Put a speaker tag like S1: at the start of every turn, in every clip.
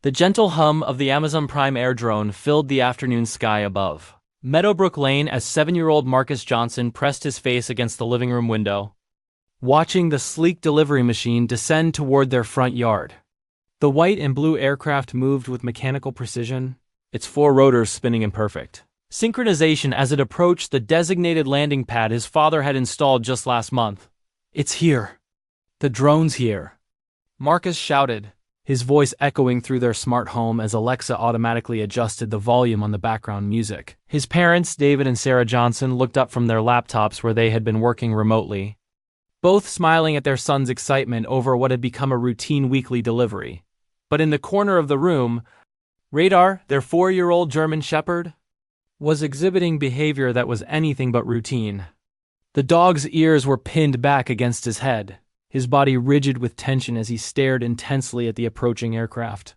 S1: The gentle hum of the Amazon Prime Air drone filled the afternoon sky above Meadowbrook Lane as 7-year-old Marcus Johnson pressed his face against the living room window, watching the sleek delivery machine descend toward their front yard. The white and blue aircraft moved with mechanical precision, its 4 rotors spinning in perfect synchronization as it approached the designated landing pad his father had installed just last month. "It's here. The drone's here," Marcus shouted, his voice echoing through their smart home as Alexa automatically adjusted the volume on the background music. His parents, David and Sarah Johnson, looked up from their laptops where they had been working remotely, both smiling at their son's excitement over what had become a routine weekly delivery. But in the corner of the room, Radar, their 4-year-old German Shepherd, was exhibiting behavior that was anything but routine. The dog's ears were pinned back against his head, his body rigid with tension as he stared intensely at the approaching aircraft.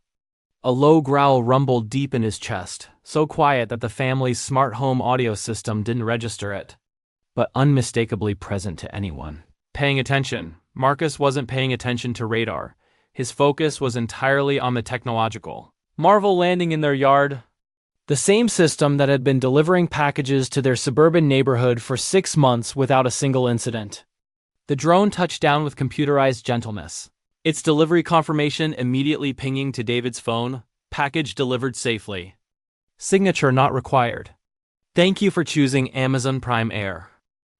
S1: A low growl rumbled deep in his chest, so quiet that the family's smart home audio system didn't register it, but unmistakably present to anyone paying attention. Marcus wasn't paying attention to Radar. His focus was entirely on the technological marvel landing in their yard, the same system that had been delivering packages to their suburban neighborhood for 6 months without a single incident. The drone touched down with computerized gentleness, its delivery confirmation immediately pinging to David's phone, "Package delivered safely. Signature not required. Thank you for choosing Amazon Prime Air."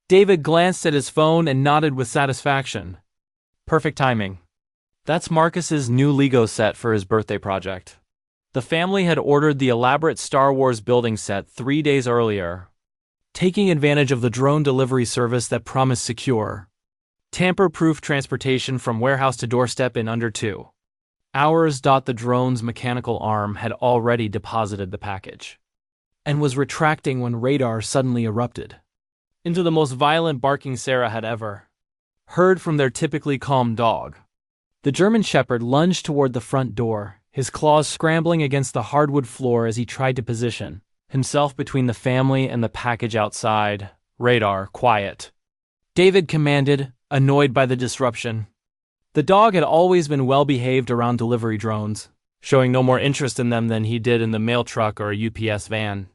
S1: David glanced at his phone and nodded with satisfaction. Perfect timing. That's Marcus's new Lego set for his birthday project. The family had ordered the elaborate Star Wars building set 3 days earlier, taking advantage of the drone delivery service that promised secure, tamper-proof transportation from warehouse to doorstep in under 2 hours. The drone's mechanical arm had already deposited the package and was retracting when Radar suddenly erupted into the most violent barking Sarah had ever heard from their typically calm dog. The German Shepherd lunged toward the front door, his claws scrambling against the hardwood floor as he tried to position himself between the family and the package outside. "Radar, quiet," David commanded, annoyed by the disruption. The dog had always been well-behaved around delivery drones, showing no more interest in them than he did in the mail truck or a UPS van.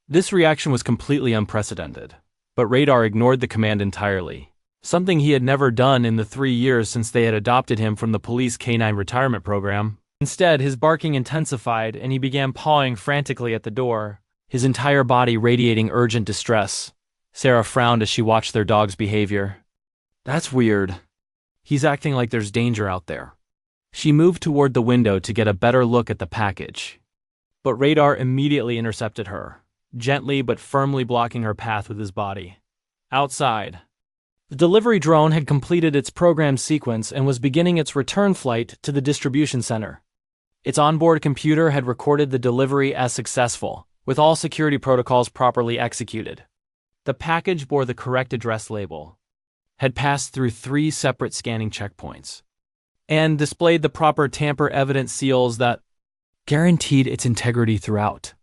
S1: This reaction was completely unprecedented, but Radar ignored the command entirely, something he had never done in the 3 years since they had adopted him from the police canine retirement program. Instead, his barking intensified and he began pawing frantically at the door, his entire body radiating urgent distress. Sarah frowned as she watched their dog's behavior. "That's weird. He's acting like there's danger out there." She moved toward the window to get a better look at the package, but Radar immediately intercepted her, gently but firmly blocking her path with his body. Outside, the delivery drone had completed its program sequence and was beginning its return flight to the distribution center. Its onboard computer had recorded the delivery as successful, with all security protocols properly executed. The package bore the correct address label, had passed through 3 separate scanning checkpoints, and displayed the proper tamper-evident seals that guaranteed its integrity throughout.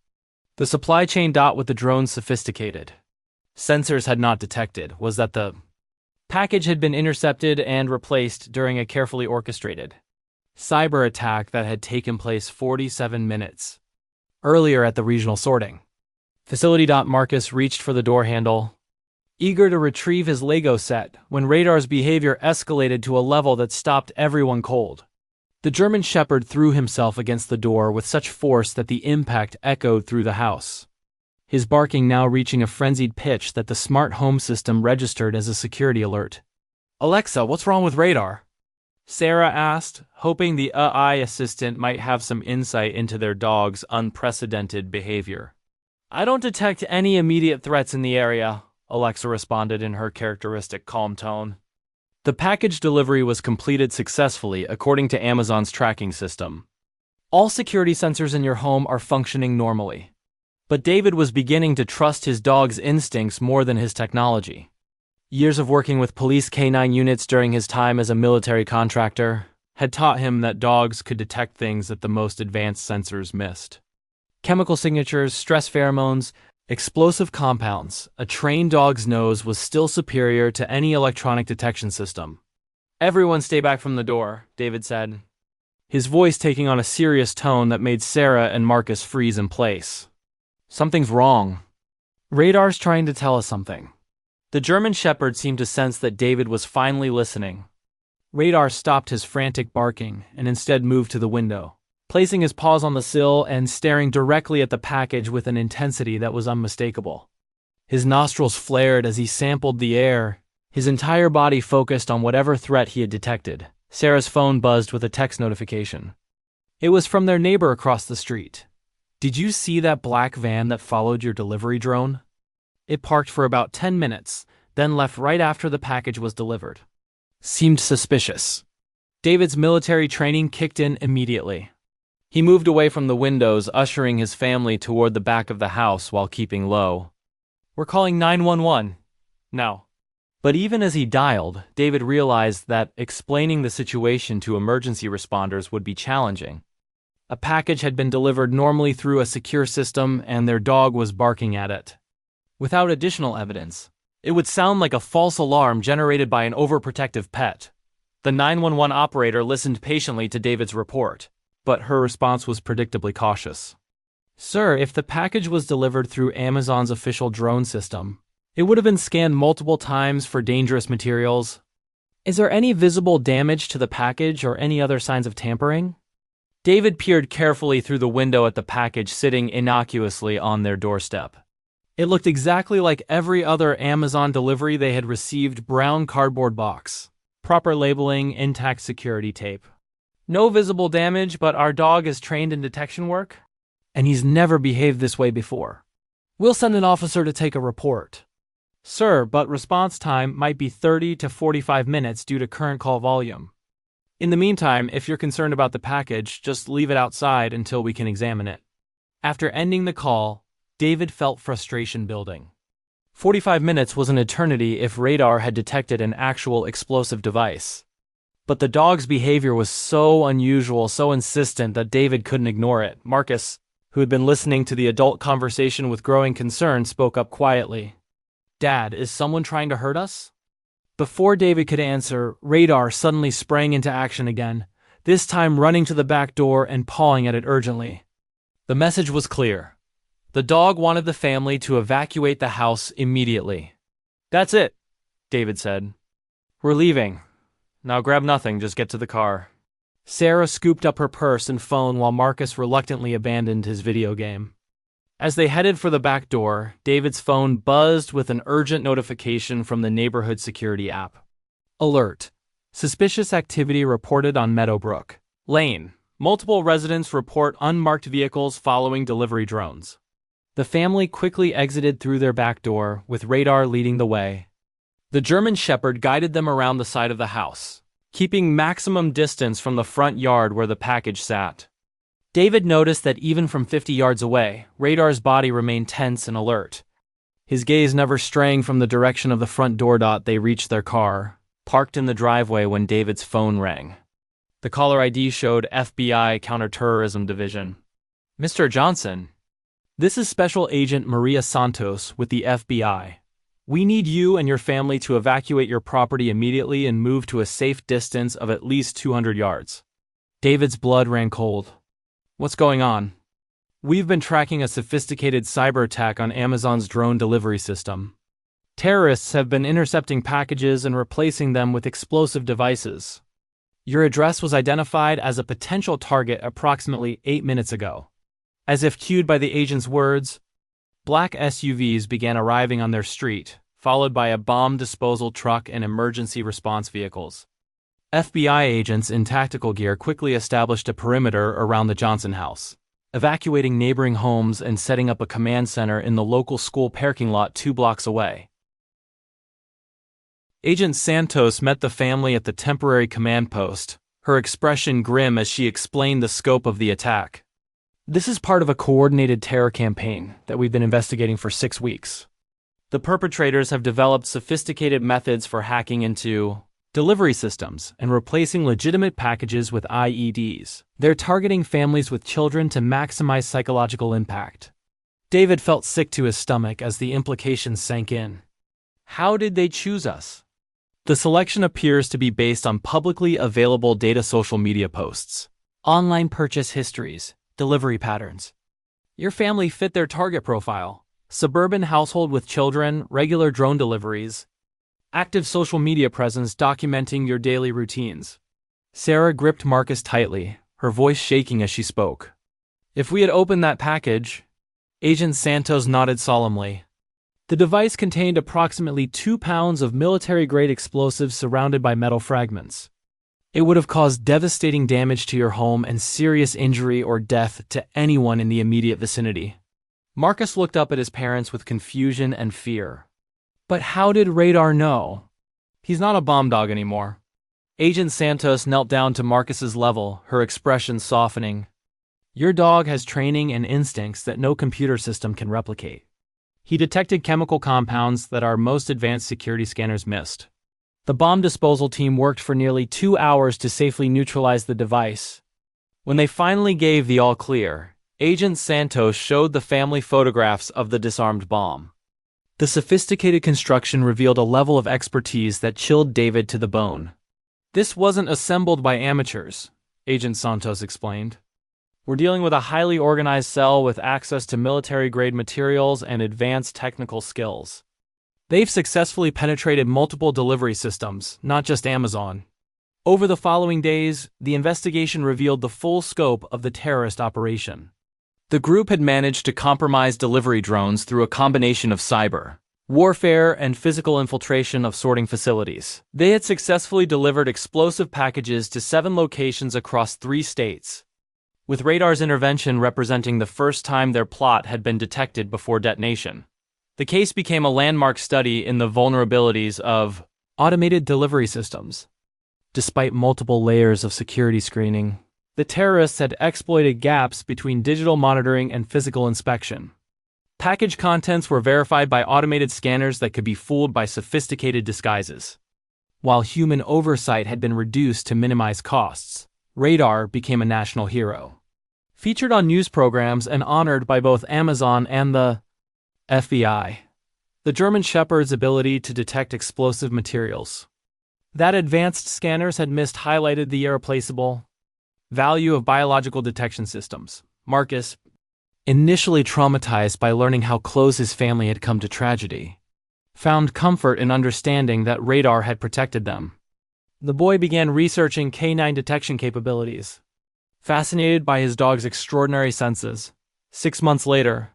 S1: The supply chain with the drone's sophisticated sensors had not detected was that the package had been intercepted and replaced during a carefully orchestrated cyber attack that had taken place 47 minutes earlier at the regional sorting facility. Marcus reached for the door handle, eager to retrieve his Lego set, when Radar's behavior escalated to a level that stopped everyone cold. The German Shepherd threw himself against the door with such force that the impact echoed through the house, his barking now reaching a frenzied pitch that the smart home system registered as a security alert. "Alexa, what's wrong with Radar?" Sarah asked, hoping the AI assistant might have some insight into their dog's unprecedented behavior. "I don't detect any immediate threats in the area," Alexa responded in her characteristic calm tone. The package delivery was completed successfully according to Amazon's tracking system. All security sensors in your home are functioning normally. But David was beginning to trust his dog's instincts more than his technology. Years of working with police canine units during his time as a military contractor had taught him that dogs could detect things that the most advanced sensors missed. Chemical signatures, stress pheromones, explosive compounds. A trained dog's nose was still superior to any electronic detection system. "Everyone stay back from the door," David said. his voice taking on a serious tone that made Sarah and Marcus freeze in place. Something's wrong. Radar's trying to tell us something. The German Shepherd seemed to sense that David was finally listening. Radar stopped his frantic barking and instead moved to the window, placing his paws on the sill and staring directly at the package with an intensity that was unmistakable. His nostrils flared as he sampled the air, his entire body focused on whatever threat he had detected. Sarah's phone buzzed with a text notification. It was from their neighbor across the street. "Did you see that black van that followed your delivery drone? It parked for about 10 minutes, then left right after the package was delivered. Seemed suspicious." David's military training kicked in immediately. He moved away from the windows, ushering his family toward the back of the house while keeping low. "We're calling 911. Now." But even as he dialed, David realized that explaining the situation to emergency responders would be challenging. A package had been delivered normally through a secure system, and their dog was barking at it. Without additional evidence, it would sound like a false alarm generated by an overprotective pet. The 911 operator listened patiently to David's report, but her response was predictably cautious. "Sir, if the package was delivered through Amazon's official drone system, it would have been scanned multiple times for dangerous materials. Is there any visible damage to the package or any other signs of tampering?" David peered carefully through the window at the package sitting innocuously on their doorstep. It looked exactly like every other Amazon delivery they had received: brown cardboard box, proper labeling, intact security tape. "No visible damage, but our dog is trained in detection work, and he's never behaved this way before. We'll send an officer to take a report." "Sir, but response time might be 30 to 45 minutes due to current call volume. In the meantime, if you're concerned about the package, just leave it outside until we can examine it." After ending the call, David felt frustration building. 45 minutes was an eternity if Radar had detected an actual explosive device. But the dog's behavior was so unusual, so insistent, that David couldn't ignore it. Marcus, who had been listening to the adult conversation with growing concern, spoke up quietly. "Dad, is someone trying to hurt us?" Before David could answer, Radar suddenly sprang into action again, this time running to the back door and pawing at it urgently. The message was clear. The dog wanted the family to evacuate the house immediately. "That's it," David said. "We're leaving. Now grab nothing, just get to the car." Sarah scooped up her purse and phone while Marcus reluctantly abandoned his video game. As they headed for the back door, David's phone buzzed with an urgent notification from the neighborhood security app. Alert. Suspicious activity reported on Meadowbrook Lane. Multiple residents report unmarked vehicles following delivery drones. The family quickly exited through their back door, with Radar leading the way. The German Shepherd guided them around the side of the house, keeping maximum distance from the front yard where the package sat. David noticed that even from 50 yards away, Radar's body remained tense and alert, his gaze never straying from the direction of the front door. They reached their car, parked in the driveway, when David's phone rang. The caller ID showed FBI Counterterrorism Division. "Mr. Johnson, this is Special Agent Maria Santos with the FBI. We need you and your family to evacuate your property immediately and move to a safe distance of at least 200 yards. David's blood ran cold. "What's going on?" "We've been tracking a sophisticated cyber attack on Amazon's drone delivery system. Terrorists have been intercepting packages and replacing them with explosive devices. Your address was identified as a potential target approximately 8 minutes ago." As if cued by the agent's words, black SUVs began arriving on their street, followed by a bomb disposal truck and emergency response vehicles. FBI agents in tactical gear quickly established a perimeter around the Johnson house, evacuating neighboring homes and setting up a command center in the local school parking lot 2 blocks away. Agent Santos met the family at the temporary command post, her expression grim as she explained the scope of the attack. "This is part of a coordinated terror campaign that we've been investigating for 6 weeks. The perpetrators have developed sophisticated methods for hacking into delivery systems and replacing legitimate packages with IEDs. They're targeting families with children to maximize psychological impact." David felt sick to his stomach as the implications sank in. How did they choose us? The selection appears to be based on publicly available data, social media posts, online purchase histories, delivery patterns. Your family fit their target profile: suburban household with children, regular drone deliveries, active social media presence documenting your daily routines. Sarah gripped Marcus tightly, her voice shaking as she spoke. If we had opened that package, Agent Santos nodded solemnly. The device contained approximately 2 pounds of military-grade explosives surrounded by metal fragments. It would have caused devastating damage to your home and serious injury or death to anyone in the immediate vicinity. Marcus looked up at his parents with confusion and fear. But how did Radar know? He's not a bomb dog anymore. Agent Santos knelt down to Marcus's level, her expression softening. Your dog has training and instincts that no computer system can replicate. He detected chemical compounds that our most advanced security scanners missed. The bomb disposal team worked for nearly 2 hours to safely neutralize the device. When they finally gave the all-clear, Agent Santos showed the family photographs of the disarmed bomb. The sophisticated construction revealed a level of expertise that chilled David to the bone. This wasn't assembled by amateurs, Agent Santos explained. We're dealing with a highly organized cell with access to military-grade materials and advanced technical skills. They've successfully penetrated multiple delivery systems, not just Amazon. Over the following days, the investigation revealed the full scope of the terrorist operation. The group had managed to compromise delivery drones through a combination of cyber warfare and physical infiltration of sorting facilities. They had successfully delivered explosive packages to 7 locations across 3 states, with Radar's intervention representing the first time their plot had been detected before detonation. The case became a landmark study in the vulnerabilities of automated delivery systems. Despite multiple layers of security screening, the terrorists had exploited gaps between digital monitoring and physical inspection. Package contents were verified by automated scanners that could be fooled by sophisticated disguises. While human oversight had been reduced to minimize costs, Radar became a national hero. Featured on news programs and honored by both Amazon and the FBI. The German Shepherd's ability to detect explosive materials that advanced scanners had missed highlighted the irreplaceable value of biological detection systems. Marcus, initially traumatized by learning how close his family had come to tragedy, found comfort in understanding that Radar had protected them. The boy began researching canine detection capabilities, fascinated by his dog's extraordinary senses. 6 months later,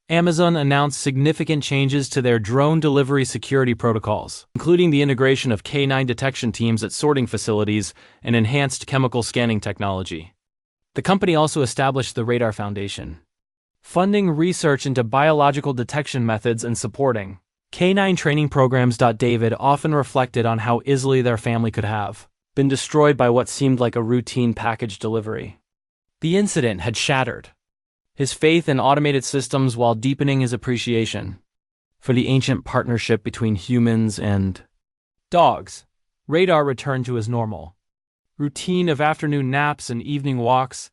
S1: Amazon announced significant changes to their drone delivery security protocols, including the integration of canine detection teams at sorting facilities and enhanced chemical scanning technology. The company also established the Radar Foundation, funding research into biological detection methods and supporting canine training programs. David often reflected on how easily their family could have been destroyed by what seemed like a routine package delivery. The incident had shattered his faith in automated systems while deepening his appreciation for the ancient partnership between humans and dogs. Radar returned to his normal routine of afternoon naps and evening walks,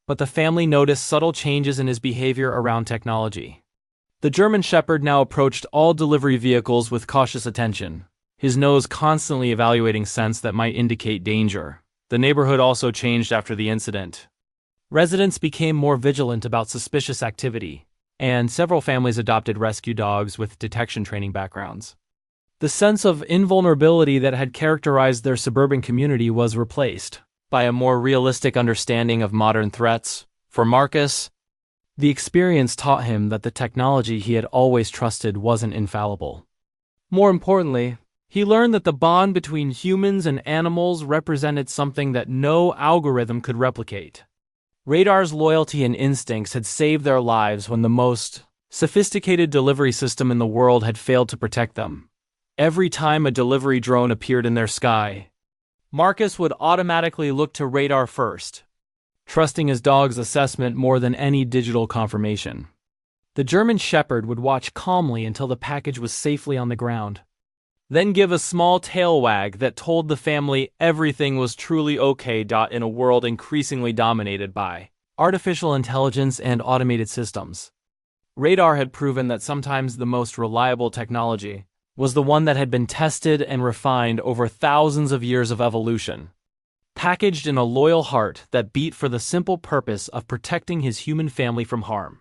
S1: but the family noticed subtle changes in his behavior around technology. The German Shepherd now approached all delivery vehicles with cautious attention, his nose constantly evaluating scents that might indicate danger. The neighborhood also changed after the incident. Residents became more vigilant about suspicious activity, and several families adopted rescue dogs with detection training backgrounds. The sense of invulnerability that had characterized their suburban community was replaced by a more realistic understanding of modern threats. For Marcus, the experience taught him that the technology he had always trusted wasn't infallible. More importantly, he learned that the bond between humans and animals represented something that no algorithm could replicate. Radar's loyalty and instincts had saved their lives when the most sophisticated delivery system in the world had failed to protect them. Every time a delivery drone appeared in their sky, Marcus would automatically look to Radar first, trusting his dog's assessment more than any digital confirmation. The German Shepherd would watch calmly until the package was safely on the ground, then give a small tail wag that told the family everything was truly okay. In a world increasingly dominated by artificial intelligence and automated systems, Radar had proven that sometimes the most reliable technology was the one that had been tested and refined over thousands of years of evolution. packaged in a loyal heart that beat for the simple purpose of protecting his human family from harm.